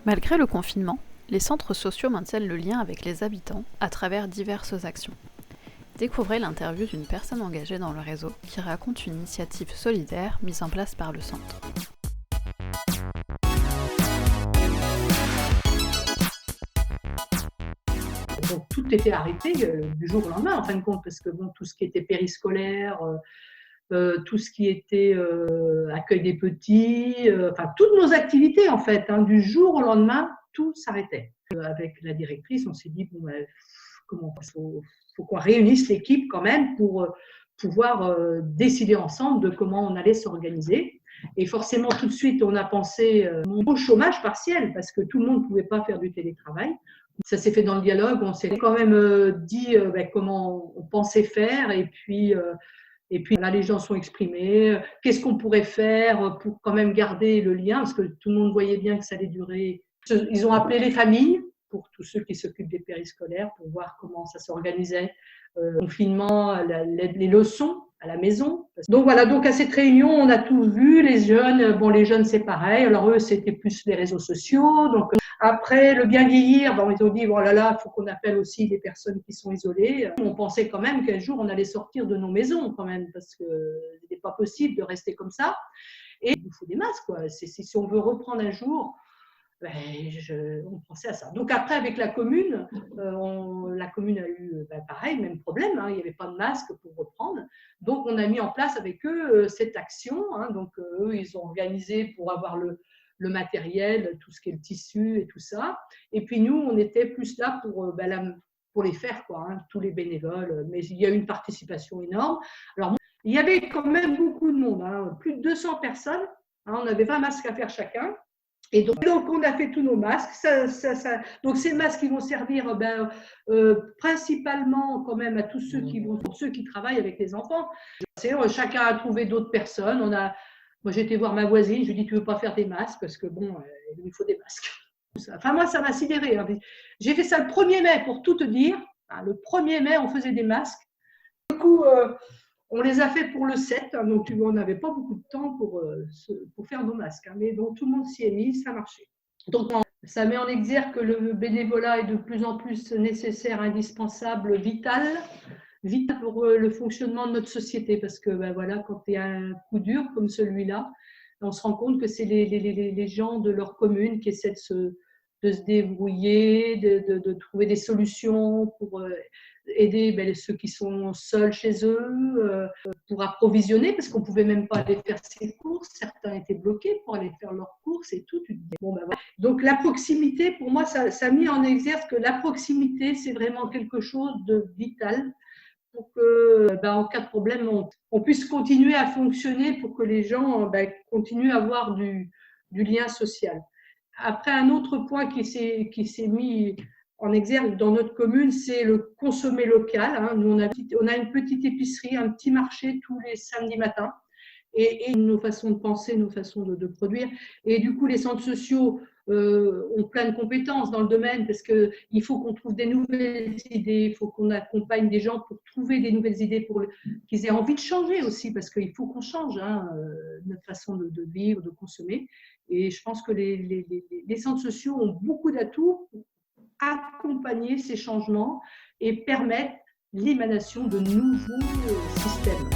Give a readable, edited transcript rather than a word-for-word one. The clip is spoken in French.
Malgré le confinement, les centres sociaux maintiennent le lien avec les habitants à travers diverses actions. Découvrez l'interview d'une personne engagée dans le réseau qui raconte une initiative solidaire mise en place par le centre. Donc tout était arrêté du jour au lendemain en fin de compte, parce que bon, tout ce qui était périscolaire, tout ce qui était accueil des petits, enfin toutes nos activités en fait, du jour au lendemain, tout s'arrêtait. Avec la directrice, on s'est dit bon, comment faut qu'on réunisse l'équipe quand même pour pouvoir décider ensemble de comment on allait s'organiser. Et forcément, tout de suite, on a pensé au chômage partiel, parce que tout le monde ne pouvait pas faire du télétravail. Ça s'est fait dans le dialogue, on s'est quand même dit comment on pensait faire, et puis là, les gens sont exprimés. Qu'est-ce qu'on pourrait faire pour quand même garder le lien, parce que tout le monde voyait bien que ça allait durer. Ils ont appelé les familles, pour tous ceux qui s'occupent des périscolaires, pour voir comment ça s'organisait. Confinement, les leçons à la maison. Donc voilà, donc à cette réunion, on a tout vu, les jeunes. Bon, les jeunes, c'est pareil. Alors eux, c'était plus les réseaux sociaux. Donc après, le bien vieillir, bon, ils ont dit, oh là là, il faut qu'on appelle aussi les personnes qui sont isolées. On pensait quand même qu'un jour, on allait sortir de nos maisons quand même, parce que c'était pas possible de rester comme ça. Et il nous faut des masques, quoi. Si on veut reprendre un jour, on pensait à ça. Donc après, avec la commune a eu pareil, même problème, il n'y avait pas de masque pour reprendre. Donc on a mis en place avec eux cette action. Donc eux, ils ont organisé pour avoir le matériel, tout ce qui est le tissu et tout ça. Et puis nous, on était plus là pour les faire, quoi, tous les bénévoles. Mais il y a eu une participation énorme. Alors, il y avait quand même beaucoup de monde, plus de 200 personnes. On avait 20 masques à faire chacun. Et donc, on a fait tous nos masques. Donc, ces masques, ils vont servir principalement quand même à tous ceux pour ceux qui travaillent avec les enfants. Chacun a trouvé d'autres personnes. Moi, j'ai été voir ma voisine. Je lui ai dit, tu veux pas faire des masques? Parce que bon, il lui faut des masques. Enfin, moi, ça m'a sidérée. J'ai fait ça le 1er mai, pour tout te dire. Le 1er mai, on faisait des masques. Du coup, on les a fait pour le 7, donc on n'avait pas beaucoup de temps pour faire nos masques. Mais donc tout le monde s'y est mis, ça marchait. Donc ça met en exergue que le bénévolat est de plus en plus nécessaire, indispensable, vital pour le fonctionnement de notre société. Parce que voilà, quand il y a un coup dur comme celui-là, on se rend compte que c'est les gens de leur commune qui essaient de se débrouiller, de trouver des solutions pour aider ceux qui sont seuls chez eux, pour approvisionner, parce qu'on ne pouvait même pas aller faire ses courses. Certains étaient bloqués pour aller faire leurs courses et tout. Voilà. Donc la proximité, pour moi, ça a mis en exergue que la proximité, c'est vraiment quelque chose de vital pour que, en cas de problème, on puisse continuer à fonctionner, pour que les gens continuent à avoir du lien social. Après, un autre point qui s'est mis en exergue dans notre commune, c'est le consommer local. Nous, on a une petite épicerie, un petit marché tous les samedis matins, et nos façons de penser, nos façons de produire. Et du coup, les centres sociaux ont plein de compétences dans le domaine, parce qu'il faut qu'on trouve des nouvelles idées, il faut qu'on accompagne des gens pour trouver des nouvelles idées, pour qu'ils aient envie de changer aussi, parce qu'il faut qu'on change notre façon de vivre, de consommer. Et je pense que les centres sociaux ont beaucoup d'atouts pour accompagner ces changements et permettre l'émanation de nouveaux systèmes.